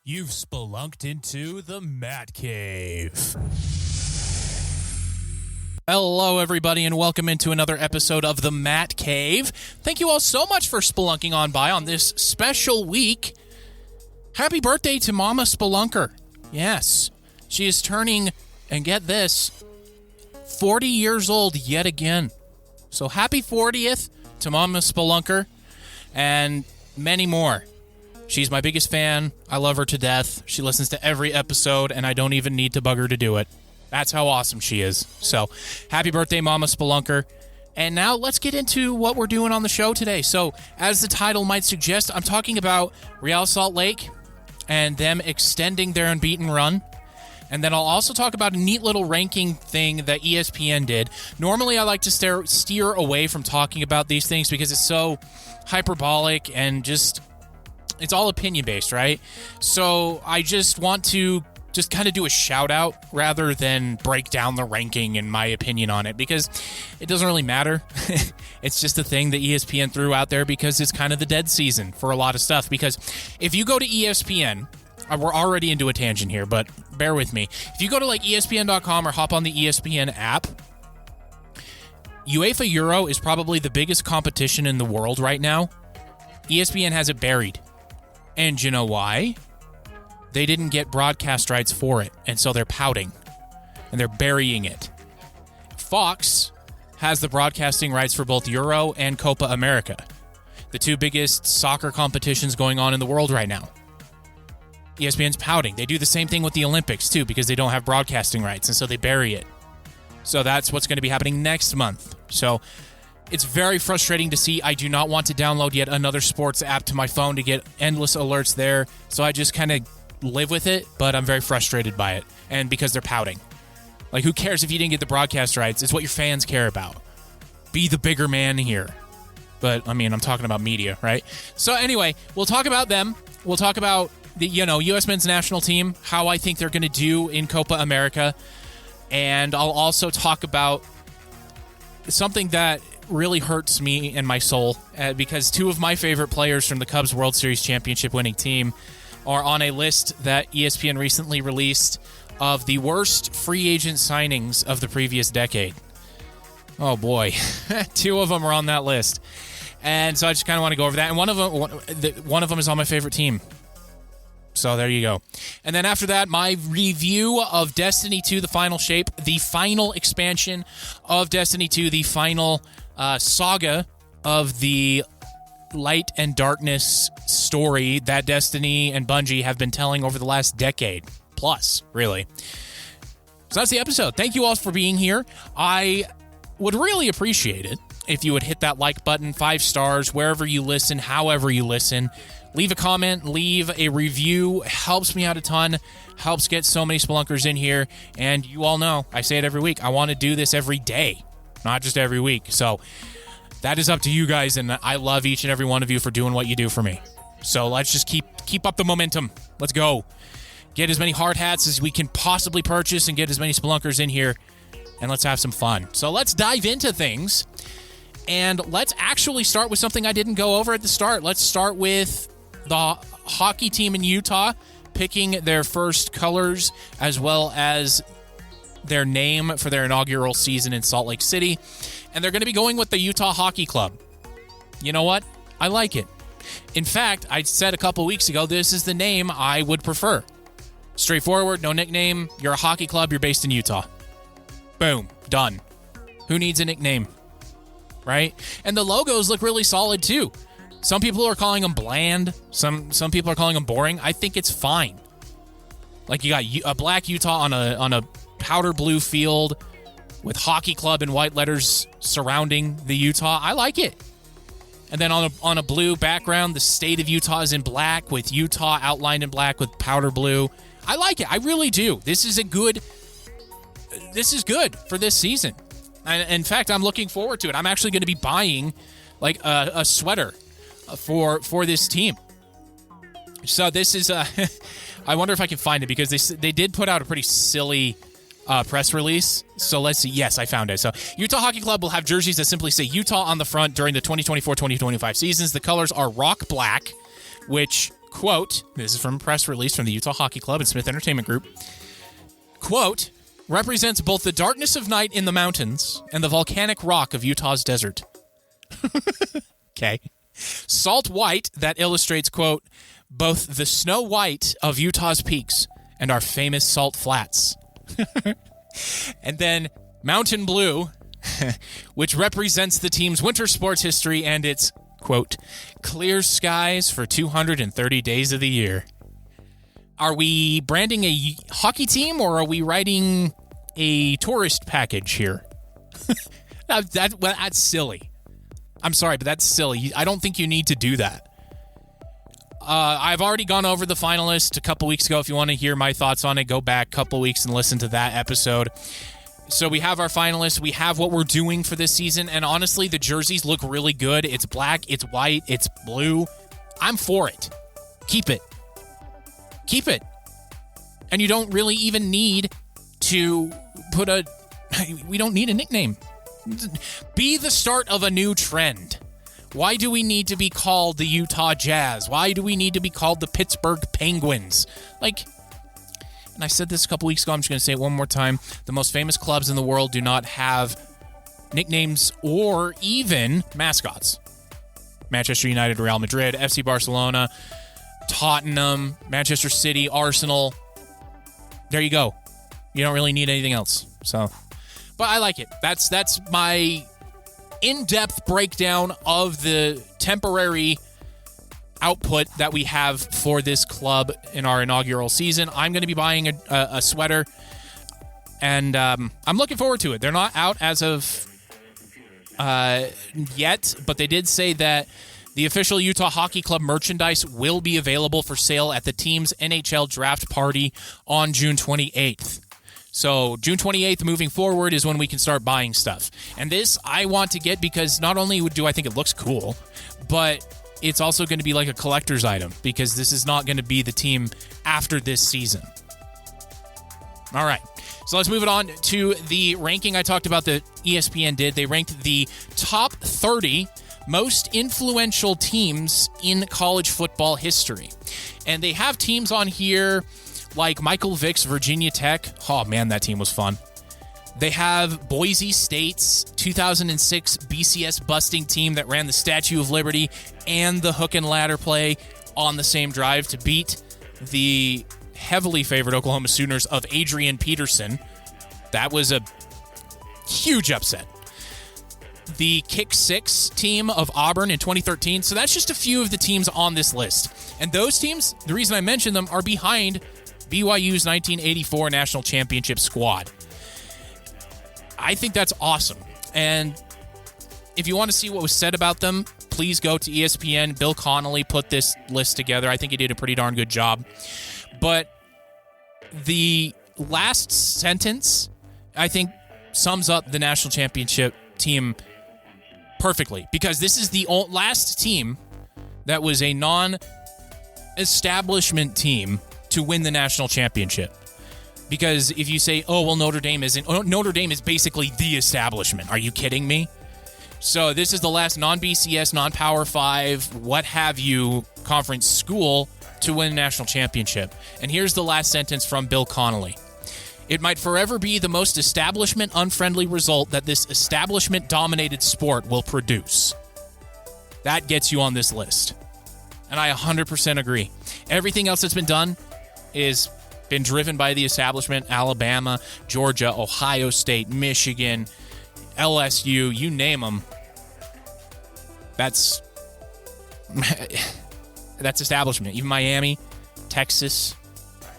You've spelunked into the Matt Cave. Hello, everybody, and welcome into another episode of the Matt Cave. Thank you all so much for spelunking on by on this special week. Happy birthday to Mama Spelunker. Yes, she is turning, and get this, 40 years old yet again. So happy 40th to Mama Spelunker and many more. She's my biggest fan. I love her to death. She listens to every episode, and I don't even need to bug her to do it. That's how awesome she is. So, happy birthday, Mama Spelunker. And now let's get into what we're doing on the show today. So, as the title might suggest, I'm talking about Real Salt Lake and them extending their unbeaten run. And then I'll also talk about a neat little ranking thing that ESPN did. Normally, I like to steer away from talking about these things because it's so hyperbolic and just... it's all opinion-based, right? So I just want to just kind of do a shout-out rather than break down the ranking and my opinion on it because it doesn't really matter. It's just a thing that ESPN threw out there because it's kind of the dead season for a lot of stuff. Because if you go to ESPN, we're already into a tangent here, but bear with me. If you go to like ESPN.com or hop on the ESPN app, UEFA Euro is probably the biggest competition in the world right now. ESPN has it buried. And you know why? They didn't get broadcast rights for it, and so they're pouting, and they're burying it. Fox has the broadcasting rights for both Euro and Copa America, the two biggest soccer competitions going on in the world right now. ESPN's pouting. They do the same thing with the Olympics, too, because they don't have broadcasting rights, and so they bury it. So that's what's going to be happening next month. So... it's very frustrating to see. I do not want to download yet another sports app to my phone to get endless alerts there, so I just kind of live with it, but I'm very frustrated by it, and because they're pouting. Like, who cares if you didn't get the broadcast rights? It's what your fans care about. Be the bigger man here. But, I mean, I'm talking about media, right? So, anyway, we'll talk about them. We'll talk about the, U.S. men's national team, how I think they're going to do in Copa America, and I'll also talk about something that really hurts me and my soul because two of my favorite players from the Cubs World Series championship winning team are on a list that ESPN recently released of the worst free agent signings of the previous decade. Oh boy, two of them are on that list. And so I just kind of want to go over that. And one of them is on my favorite team. So there you go. And then after that, my review of Destiny 2, The Final Shape, the final expansion of Destiny 2, the final saga of the light and darkness story that Destiny and Bungie have been telling over the last decade plus, really. So that's the episode. Thank you all for being here. I would really appreciate it if you would hit that like button, 5 stars, wherever you listen, however you listen. Leave a comment, leave a review. Helps me out a ton. Helps get so many spelunkers in here. And you all know, I say it every week, I want to do this every day, not just every week. So that is up to you guys, and I love each and every one of you for doing what you do for me. So let's just keep up the momentum. Let's go. Get as many hard hats as we can possibly purchase and get as many spelunkers in here, and let's have some fun. So let's dive into things, and let's actually start with something I didn't go over at the start. Let's start with the hockey team in Utah picking their first colors as well as their name for their inaugural season in Salt Lake City. And they're going to be going with the Utah Hockey Club. You know what? I like it. In fact, I said a couple weeks ago, this is the name I would prefer. Straightforward, no nickname. You're a hockey club. You're based in Utah. Boom. Done. Who needs a nickname? Right? And the logos look really solid too. Some people are calling them bland. Some people are calling them boring. I think it's fine. Like, you got a black Utah on a powder blue field with hockey club in white letters surrounding the Utah. I like it. And then on a blue background, the state of Utah is in black with Utah outlined in black with powder blue. I like it. I really do. This is good for this season. And in fact, I'm looking forward to it. I'm actually going to be buying like a sweater for this team. So this is I wonder if I can find it because they did put out a pretty silly press release. So let's see. Yes, I found it. So Utah Hockey Club will have jerseys that simply say Utah on the front during the 2024-2025 seasons. The colors are rock black, which quote, this is from a press release from the Utah Hockey Club and Smith Entertainment Group, quote, represents both the darkness of night in the mountains and the volcanic rock of Utah's desert. Okay. Salt white that illustrates, quote, both the snow white of Utah's peaks and our famous salt flats. And then mountain blue, which represents the team's winter sports history and its, quote, clear skies for 230 days of the year. Are we branding a hockey team or are we writing a tourist package here? That's silly. I'm sorry, but that's silly. I don't think you need to do that. I've already gone over the finalists a couple weeks ago. If you want to hear my thoughts on it, go back a couple weeks and listen to that episode. So we have our finalists. We have what we're doing for this season. And honestly, the jerseys look really good. It's black, it's white, it's blue. I'm for it. Keep it. Keep it. And you don't really even need to put we don't need a nickname. Be the start of a new trend. Why do we need to be called the Utah Jazz? Why do we need to be called the Pittsburgh Penguins? And I said this a couple weeks ago, I'm just going to say it one more time. The most famous clubs in the world do not have nicknames or even mascots. Manchester United, Real Madrid, FC Barcelona, Tottenham, Manchester City, Arsenal. There you go. You don't really need anything else. So, but I like it. That's my in-depth breakdown of the temporary output that we have for this club in our inaugural season. I'm going to be buying a sweater, and I'm looking forward to it. They're not out as of yet, but they did say that the official Utah Hockey Club merchandise will be available for sale at the team's NHL draft party on June 28th. So June 28th moving forward is when we can start buying stuff. And this I want to get because not only do I think it looks cool, but it's also going to be like a collector's item because this is not going to be the team after this season. All right. So let's move it on to the ranking I talked about that ESPN did. They ranked the top 30 most influential teams in college football history. And they have teams on here like Michael Vick's Virginia Tech. Oh, man, that team was fun. They have Boise State's 2006 BCS busting team that ran the Statue of Liberty and the hook and ladder play on the same drive to beat the heavily favored Oklahoma Sooners of Adrian Peterson. That was a huge upset. The Kick Six team of Auburn in 2013. So that's just a few of the teams on this list. And those teams, the reason I mention them, are behind BYU's 1984 national championship squad. I think that's awesome. And if you want to see what was said about them, please go to ESPN. Bill Connolly put this list together. I think he did a pretty darn good job. But the last sentence, I think, sums up the national championship team perfectly. Because this is the last team that was a non-establishment team to win the national championship. Because if you say, oh, well, Notre Dame isn't... Oh, Notre Dame is basically the establishment. Are you kidding me? So this is the last non-BCS, non-Power 5, what have you, conference school to win a national championship. And here's the last sentence from Bill Connolly. It might forever be the most establishment-unfriendly result that this establishment-dominated sport will produce. That gets you on this list. And I 100% agree. Everything else that's been done is been driven by the establishment. Alabama, Georgia, Ohio State, Michigan, LSU, you name them. That's establishment. Even Miami, Texas.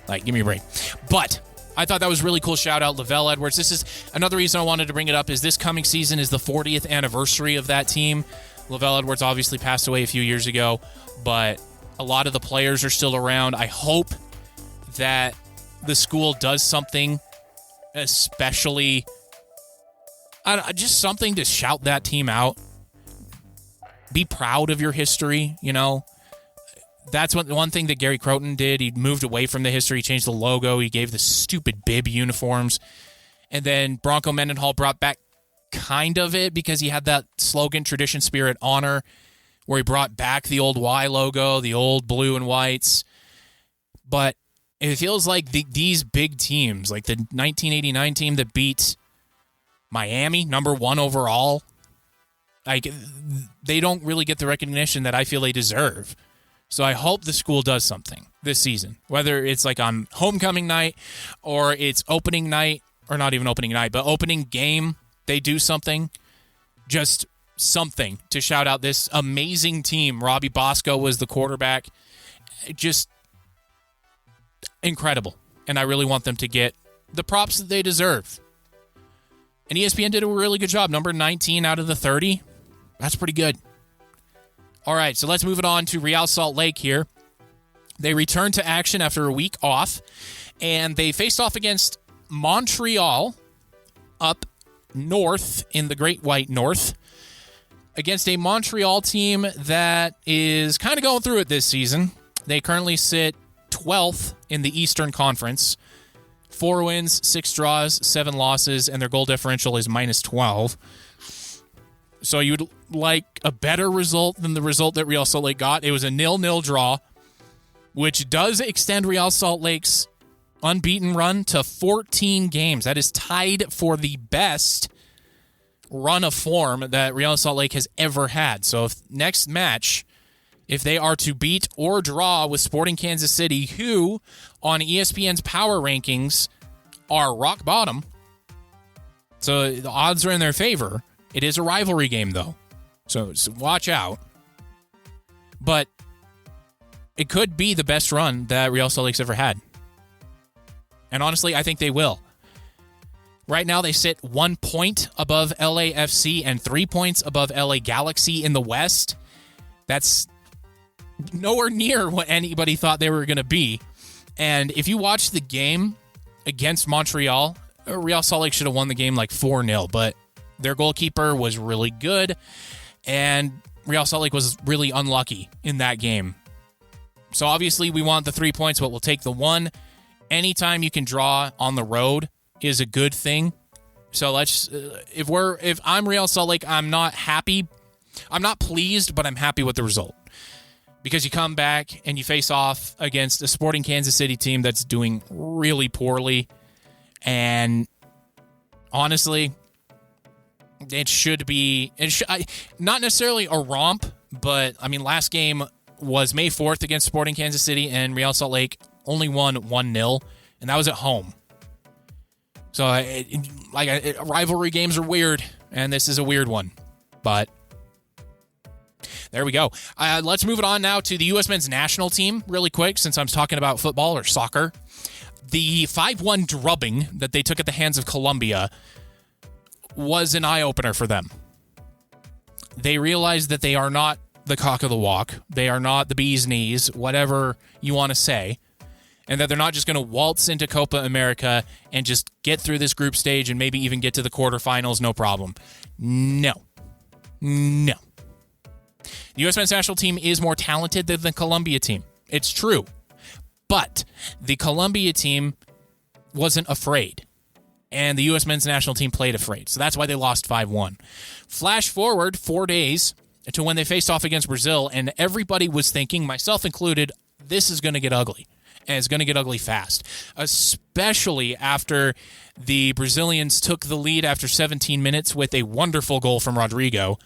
Give me a break. But I thought that was a really cool shout out, Lavelle Edwards. This is another reason I wanted to bring it up is this coming season is the 40th anniversary of that team. Lavelle Edwards obviously passed away a few years ago, but a lot of the players are still around. I hope that the school does something, especially just something to shout that team out. Be proud of your history, you know. That's one thing that Gary Croton did. He moved away from the history, changed the logo. He gave the stupid bib uniforms. And then Bronco Mendenhall brought back kind of it because he had that slogan, tradition, spirit, honor, where he brought back the old Y logo, the old blue and whites. But it feels like these big teams, like the 1989 team that beat Miami, number 1 overall, like they don't really get the recognition that I feel they deserve. So I hope the school does something this season, whether it's like on homecoming night or it's opening night, or not even opening night, but opening game, they do something, just something to shout out this amazing team. Robbie Bosco was the quarterback. Just incredible. And I really want them to get the props that they deserve. And ESPN did a really good job. Number 19 out of the 30. That's pretty good. All right, so let's move it on to Real Salt Lake here. They returned to action after a week off, and they faced off against Montreal up north in the Great White North, against a Montreal team that is kind of going through it this season. They currently sit 12th in the Eastern Conference. 4 wins, 6 draws, 7 losses, and their goal differential is minus 12. So you'd like a better result than the result that Real Salt Lake got. It was a 0-0 draw, which does extend Real Salt Lake's unbeaten run to 14 games. That is tied for the best run of form that Real Salt Lake has ever had. So if next match, if they are to beat or draw with Sporting Kansas City, who on ESPN's power rankings are rock bottom, so the odds are in their favor. It is a rivalry game, though, so watch out. But it could be the best run that Real Salt Lake's ever had. And honestly, I think they will. Right now, they sit 1 point above LAFC and 3 points above LA Galaxy in the West. That's nowhere near what anybody thought they were going to be. And if you watch the game against Montreal, Real Salt Lake should have won the game like 4-0, but their goalkeeper was really good, and Real Salt Lake was really unlucky in that game. So obviously we want the 3 points, but we'll take the 1. Anytime you can draw on the road is a good thing. So let's if I'm Real Salt Lake, I'm not happy. I'm not pleased, but I'm happy with the result. Because you come back and you face off against a Sporting Kansas City team that's doing really poorly. And honestly, it should be not necessarily a romp, but I mean, last game was May 4th against Sporting Kansas City, and Real Salt Lake only won 1-0, and that was at home. So, rivalry games are weird, and this is a weird one. But there we go. Let's move it on now to the U.S. men's national team really quick, since I'm talking about football or soccer. The 5-1 drubbing that they took at the hands of Colombia was an eye-opener for them. They realized that they are not the cock of the walk. They are not the bee's knees, whatever you want to say, and that they're not just going to waltz into Copa America and just get through this group stage and maybe even get to the quarterfinals, no problem. No. The U.S. men's national team is more talented than the Colombia team. It's true. But the Colombia team wasn't afraid. And the U.S. men's national team played afraid. So that's why they lost 5-1. Flash forward 4 days to when they faced off against Brazil, and everybody was thinking, myself included, this is going to get ugly. And it's going to get ugly fast. Especially after the Brazilians took the lead after 17 minutes with a wonderful goal from Rodrigo.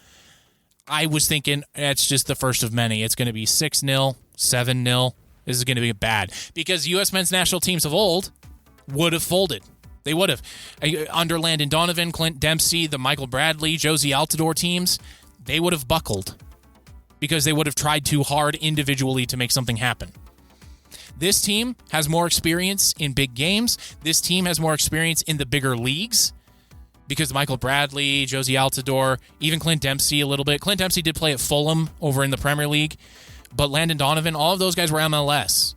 I was thinking, it's just the first of many. It's going to be 6-0, 7-0. This is going to be bad. Because U.S. men's national teams of old would have folded. They would have. Under Landon Donovan, Clint Dempsey, the Michael Bradley, Josie Altidore teams, they would have buckled because they would have tried too hard individually to make something happen. This team has more experience in big games. This team has more experience in the bigger leagues because Michael Bradley, Josie Altidore, even Clint Dempsey a little bit. Clint Dempsey did play at Fulham over in the Premier League, but Landon Donovan, all of those guys were MLS.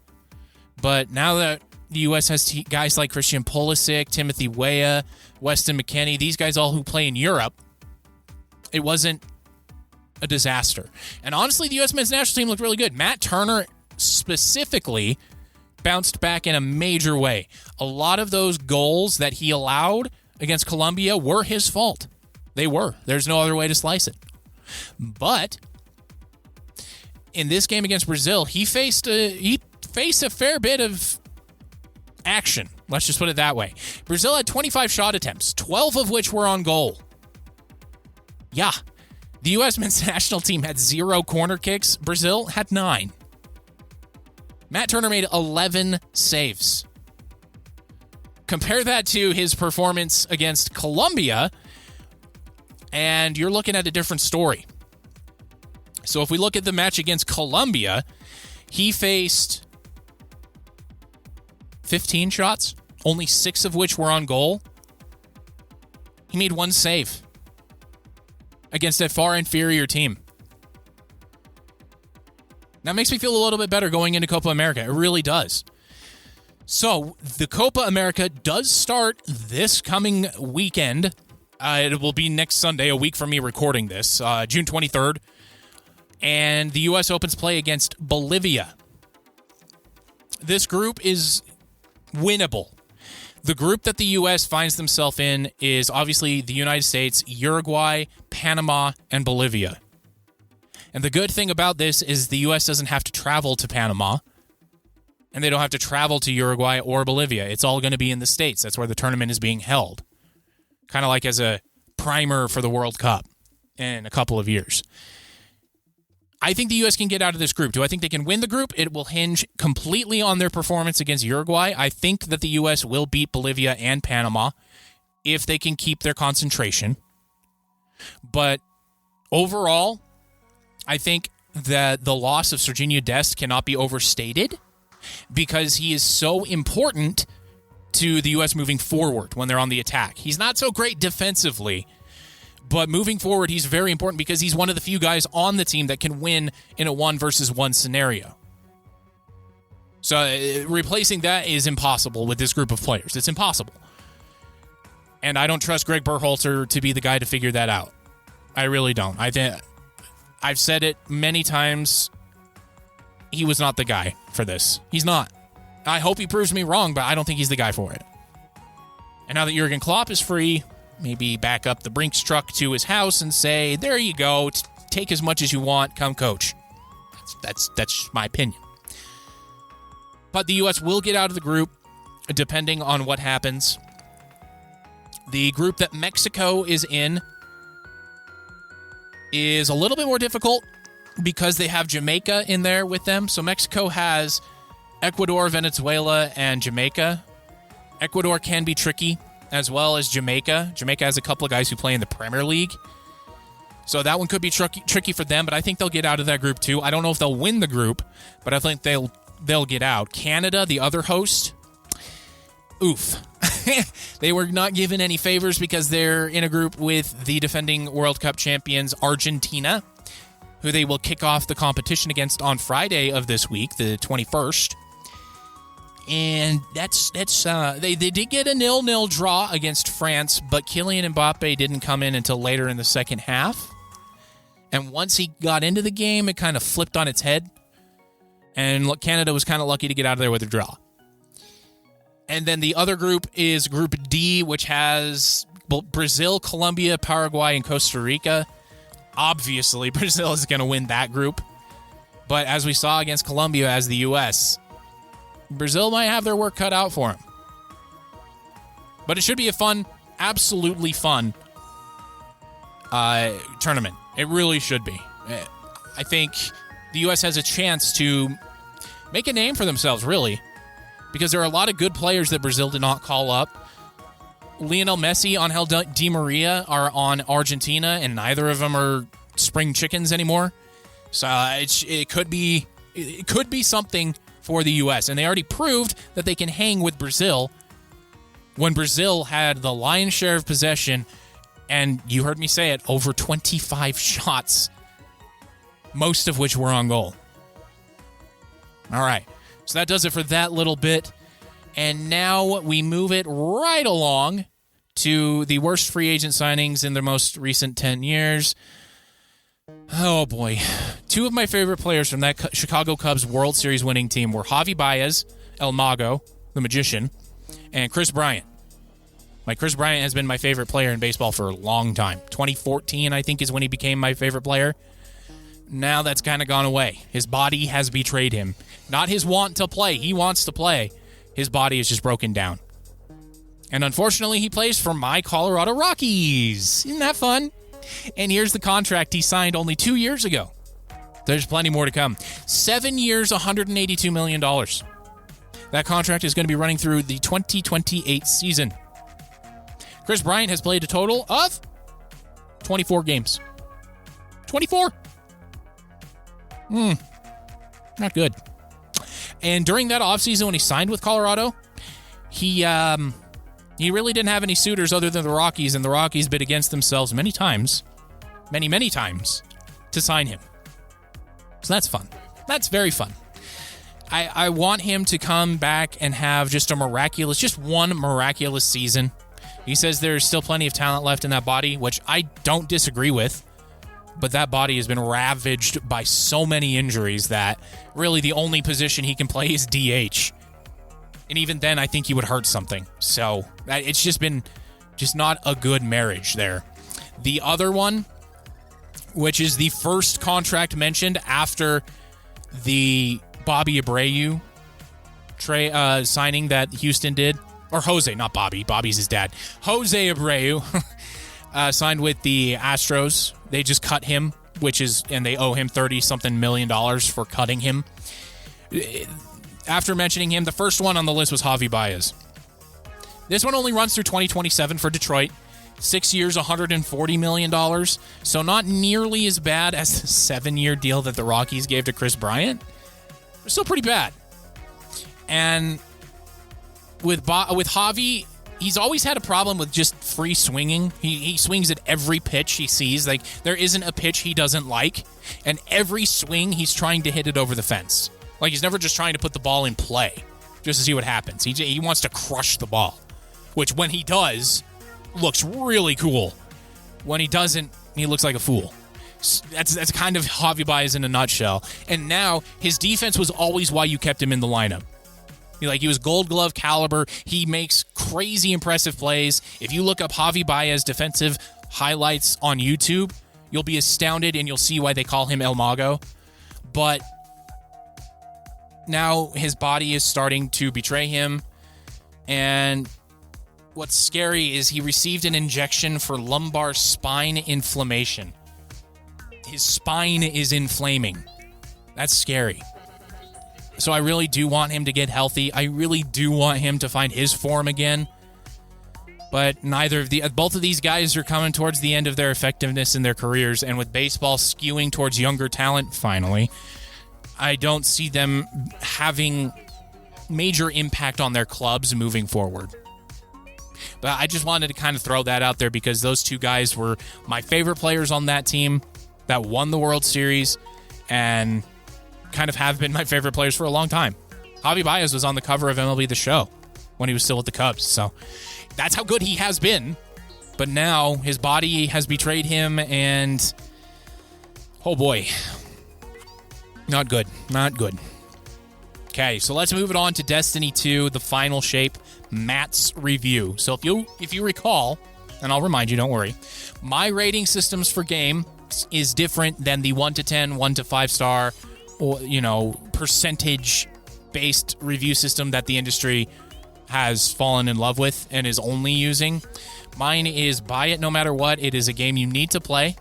But now that the U.S. has guys like Christian Pulisic, Timothy Weah, Weston McKennie, these guys all who play in Europe, it wasn't a disaster. And honestly, the U.S. men's national team looked really good. Matt Turner specifically bounced back in a major way. A lot of those goals that he allowed against Colombia were his fault. They were. There's no other way to slice it. But in this game against Brazil, he faced a fair bit of action. Let's just put it that way. Brazil had 25 shot attempts, 12 of which were on goal. Yeah. The U.S. men's national team had 0 corner kicks. Brazil had 9. Matt Turner made 11 saves. Compare that to his performance against Colombia, and you're looking at a different story. So if we look at the match against Colombia, he faced 15 shots, only 6 of which were on goal. He made 1 save against a far inferior team. That makes me feel a little bit better going into Copa America. It really does. So the Copa America does start this coming weekend. It will be next Sunday, a week from me recording this, June 23rd. And the U.S. opens play against Bolivia. This group is winnable. The group that the U.S. finds themselves in is obviously the United States, Uruguay, Panama, and Bolivia. And the good thing about this is the U.S. doesn't have to travel to Panama, and they don't have to travel to Uruguay or Bolivia. It's all going to be in the States. That's where the tournament is being held. Kind of like as a primer for the World Cup in a couple of years. I think the U.S. can get out of this group. Do I think they can win the group? It will hinge completely on their performance against Uruguay. I think that the U.S. will beat Bolivia and Panama if they can keep their concentration. But overall, I think that the loss of Sergiño Dest cannot be overstated because he is so important to the U.S. moving forward when they're on the attack. He's not so great defensively, but moving forward, he's very important because he's one of the few guys on the team that can win in a 1-versus-1 scenario. So replacing that is impossible with this group of players. It's impossible. And I don't trust Greg Berhalter to be the guy to figure that out. I really don't. I've said it many times. He was not the guy for this. He's not. I hope he proves me wrong, but I don't think he's the guy for it. And now that Jurgen Klopp is free, maybe back up the Brinks truck to his house and say, there you go, take as much as you want, come coach. That's my opinion. But the U.S. will get out of the group, depending on what happens. The group that Mexico is in is a little bit more difficult because they have Jamaica in there with them. So Mexico has Ecuador, Venezuela, and Jamaica. Ecuador can be tricky, as well as Jamaica. Jamaica has a couple of guys who play in the Premier League. So that one could be tricky for them, but I think they'll get out of that group too. I don't know if they'll win the group, but I think they'll get out. Canada, the other host, oof. They were not given any favors because they're in a group with the defending World Cup champions Argentina, who they will kick off the competition against on Friday of this week, the 21st. And they did get a 0-0 draw against France, but Kylian Mbappe didn't come in until later in the second half. And once he got into the game, it kind of flipped on its head. And Canada was kind of lucky to get out of there with a draw. And then the other group is Group D, which has Brazil, Colombia, Paraguay, and Costa Rica. Obviously, Brazil is going to win that group. But as we saw against Colombia as the U.S., Brazil might have their work cut out for them. But it should be a fun, absolutely fun tournament. It really should be. I think the U.S. has a chance to make a name for themselves, really, because there are a lot of good players that Brazil did not call up. Lionel Messi, Angel Di Maria are on Argentina, and neither of them are spring chickens anymore. So it could be something for the U.S., and they already proved that they can hang with Brazil when Brazil had the lion's share of possession, and you heard me say it, over 25 shots, most of which were on goal. All right, so that does it for that little bit. And now we move it right along to the worst free agent signings in the most recent 10 years. Oh, boy. Two of my favorite players from that Chicago Cubs World Series winning team were Javi Baez, El Mago, the magician, and Chris Bryant. Chris Bryant has been my favorite player in baseball for a long time. 2014, I think, is when he became my favorite player. Now that's kind of gone away. His body has betrayed him. Not his want to play. He wants to play. His body is just broken down. And unfortunately, he plays for my Colorado Rockies. Isn't that fun? And here's the contract he signed only 2 years ago. There's plenty more to come. 7 years, $182 million. That contract is going to be running through the 2028 season. Chris Bryant has played a total of 24 games. 24. Not good. And during that offseason when he signed with Colorado, he really didn't have any suitors other than the Rockies, and the Rockies bid against themselves many times, many times, to sign him. So that's fun. That's very fun. I want him to come back and have just one miraculous season. He says there's still plenty of talent left in that body, which I don't disagree with. But that body has been ravaged by so many injuries that really the only position he can play is DH. And even then, I think he would hurt something. So it's just been not a good marriage there. The other one, which is the first contract mentioned after the Bobby Abreu signing that Houston did. Or Jose, not Bobby. Bobby's his dad. Jose Abreu signed with the Astros. They just cut him, and they owe him $30-something million for cutting him. After mentioning him, the first one on the list was Javi Baez. This one only runs through 2027 for Detroit. 6 years, $140 million. So not nearly as bad as the 7-year deal that the Rockies gave to Chris Bryant. But still pretty bad. And with Javi, he's always had a problem with just free swinging. He swings at every pitch he sees. Like, there isn't a pitch he doesn't like. And every swing, he's trying to hit it over the fence. Like, he's never just trying to put the ball in play just to see what happens. He wants to crush the ball, which when he does, looks really cool. When he doesn't, he looks like a fool. That's kind of Javi Baez in a nutshell. And now, his defense was always why you kept him in the lineup. He was Gold Glove caliber. He makes crazy impressive plays. If you look up Javi Baez defensive highlights on YouTube, you'll be astounded and you'll see why they call him El Mago. But now his body is starting to betray him. And what's scary is he received an injection for lumbar spine inflammation. His spine is inflaming. That's scary. So I really do want him to get healthy. I really do want him to find his form again. But both of these guys are coming towards the end of their effectiveness in their careers, and with baseball skewing towards younger talent finally, I don't see them having major impact on their clubs moving forward. But I just wanted to kind of throw that out there because those two guys were my favorite players on that team that won the World Series and kind of have been my favorite players for a long time. Javi Baez was on the cover of MLB The Show when he was still with the Cubs. So that's how good he has been. But now his body has betrayed him, and oh boy, not good. Not good. Okay, so let's move it on to Destiny 2, the final shape, Matt's review. So if you recall, and I'll remind you, don't worry, my rating systems for game is different than the 1 to 10, 1 to 5 star, or, percentage-based review system that the industry has fallen in love with and is only using. Mine is buy it no matter what. It is a game you need to play.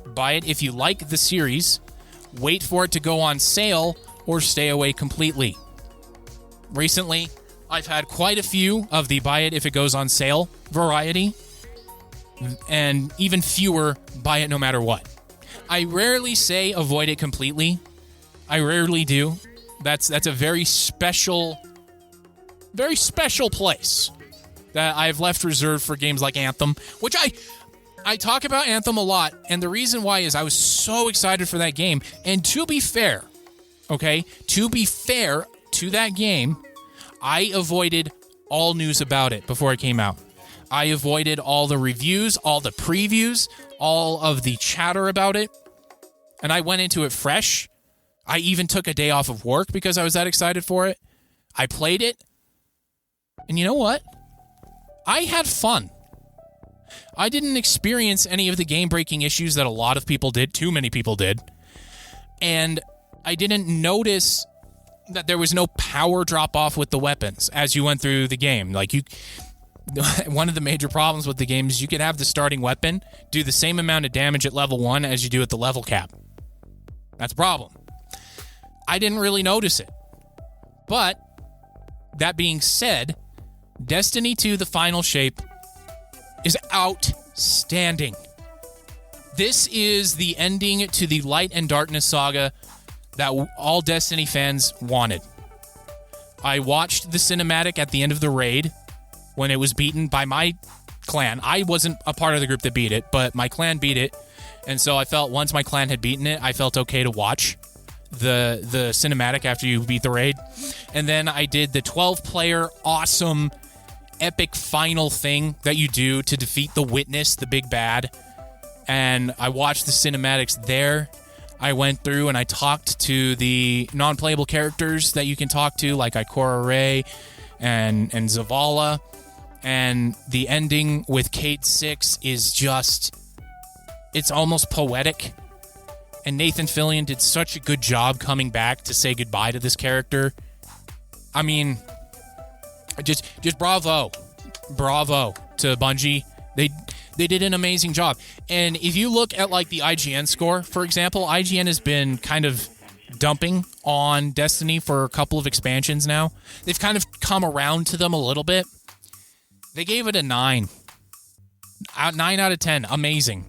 Buy it if you like the series. Wait for it to go on sale or stay away completely. Recently, I've had quite a few of the buy it if it goes on sale variety, and even fewer buy it no matter what. I rarely say avoid it completely. I rarely do. That's a very special place that I've left reserved for games like Anthem, which I talk about Anthem a lot, and the reason why is I was so excited for that game. And to be fair to that game, I avoided all news about it before it came out. I avoided all the reviews, all the previews, all of the chatter about it, and I went into it fresh. I even took a day off of work because I was that excited for it. I played it, and you know what? I had fun. I didn't experience any of the game-breaking issues that a lot of people did. Too many people did. And I didn't notice that there was no power drop off with the weapons as you went through the game. One of the major problems with the game is you could have the starting weapon do the same amount of damage at level 1 as you do at the level cap. That's a problem. I didn't really notice it. But that being said, Destiny 2, the final shape, is outstanding. This is the ending to the Light and Darkness saga that all Destiny fans wanted. I watched the cinematic at the end of the raid when it was beaten by my clan. I wasn't a part of the group that beat it, but my clan beat it. And so I felt once my clan had beaten it, I felt okay to watch the cinematic after you beat the raid. And then I did the 12-player awesome epic final thing that you do to defeat the Witness, the big bad. And I watched the cinematics there. I went through and I talked to the non-playable characters that you can talk to, like Ikora Rey and Zavala. And the ending with Cade 6 is just, it's almost poetic. And Nathan Fillion did such a good job coming back to say goodbye to this character. I mean, just bravo. Bravo to Bungie. They did an amazing job. And if you look at like the IGN score, for example, IGN has been kind of dumping on Destiny for a couple of expansions now. They've kind of come around to them a little bit. They gave it a 9. 9 out of 10. Amazing.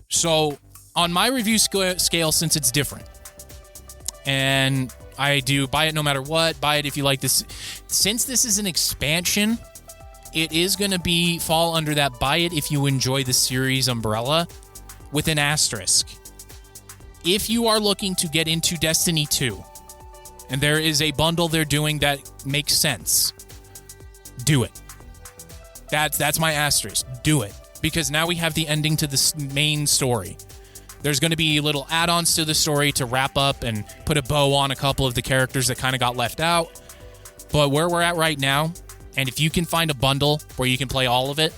So on my review scale, since it's different, and I do buy it no matter what, buy it if you like this. Since this is an expansion, it is going to fall under that buy it if you enjoy the series umbrella with an asterisk. If you are looking to get into Destiny 2, and there is a bundle they're doing that makes sense, do it. That's my asterisk. Do it. Because now we have the ending to the main story. There's going to be little add-ons to the story to wrap up and put a bow on a couple of the characters that kind of got left out. But where we're at right now, and if you can find a bundle where you can play all of it,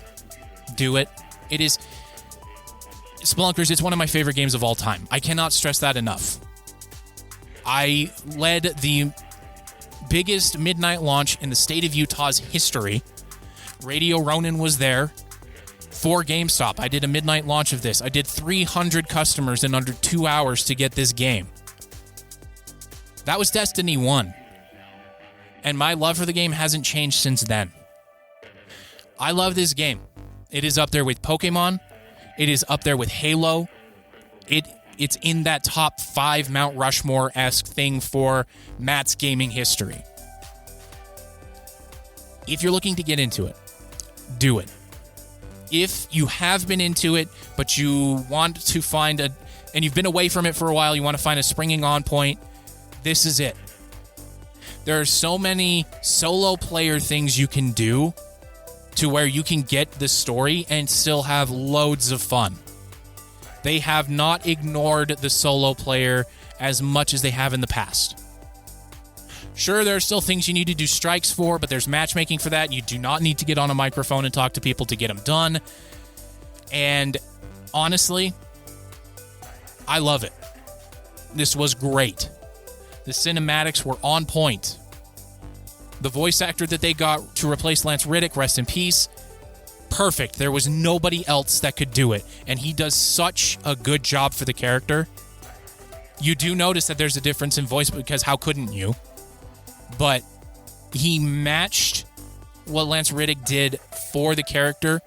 do it. It is... Spelunkers, it's one of my favorite games of all time. I cannot stress that enough. I led the biggest midnight launch in the state of Utah's history. Radio Ronin was there for GameStop. I did a midnight launch of this. I did 300 customers in under 2 hours to get this game. That was Destiny 1. And my love for the game hasn't changed since then. I love this game. It is up there with Pokemon. It is up there with Halo. It's in that top 5 Mount Rushmore-esque thing for Matt's gaming history. If you're looking to get into it, do it. If you have been into it, but you want to find and you've been away from it for a while, you want to find a springing on point, this is it. There are so many solo player things you can do to where you can get the story and still have loads of fun. They have not ignored the solo player as much as they have in the past. Sure, there are still things you need to do strikes for, but there's matchmaking for that. You do not need to get on a microphone and talk to people to get them done. And honestly, I love it. This was great. The cinematics were on point. The voice actor that they got to replace Lance Riddick, rest in peace, perfect. There was nobody else that could do it. And he does such a good job for the character. You do notice that there's a difference in voice because how couldn't you? But he matched what Lance Riddick did for the character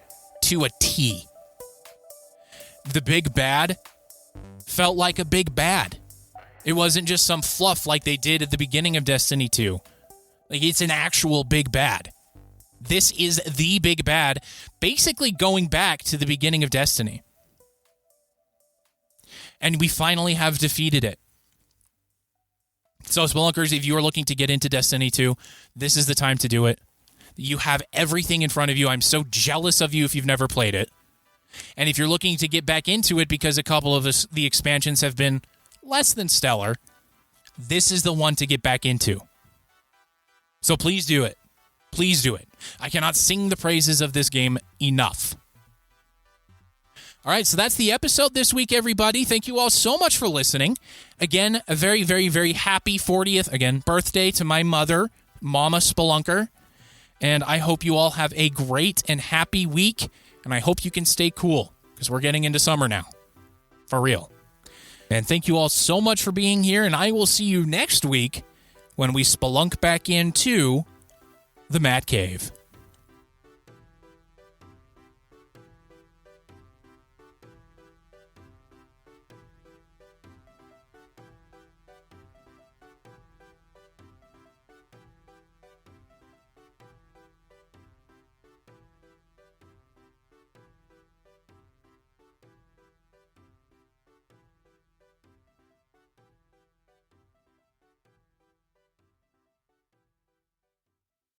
to a T. The big bad felt like a big bad. It wasn't just some fluff like they did at the beginning of Destiny 2. Like, it's an actual big bad. This is the big bad, basically going back to the beginning of Destiny. And we finally have defeated it. So, Spelunkers, if you are looking to get into Destiny 2, this is the time to do it. You have everything in front of you. I'm so jealous of you if you've never played it. And if you're looking to get back into it because a couple of the expansions have been less than stellar, this is the one to get back into. So please do it. Please do it. I cannot sing the praises of this game enough. All right, so that's the episode this week, everybody. Thank you all so much for listening. Again, a very, very, very happy 40th, birthday to my mother, Mama Spelunker. And I hope you all have a great and happy week, and I hope you can stay cool, because we're getting into summer now. For real. And thank you all so much for being here, and I will see you next week when we spelunk back into the Matt Cave.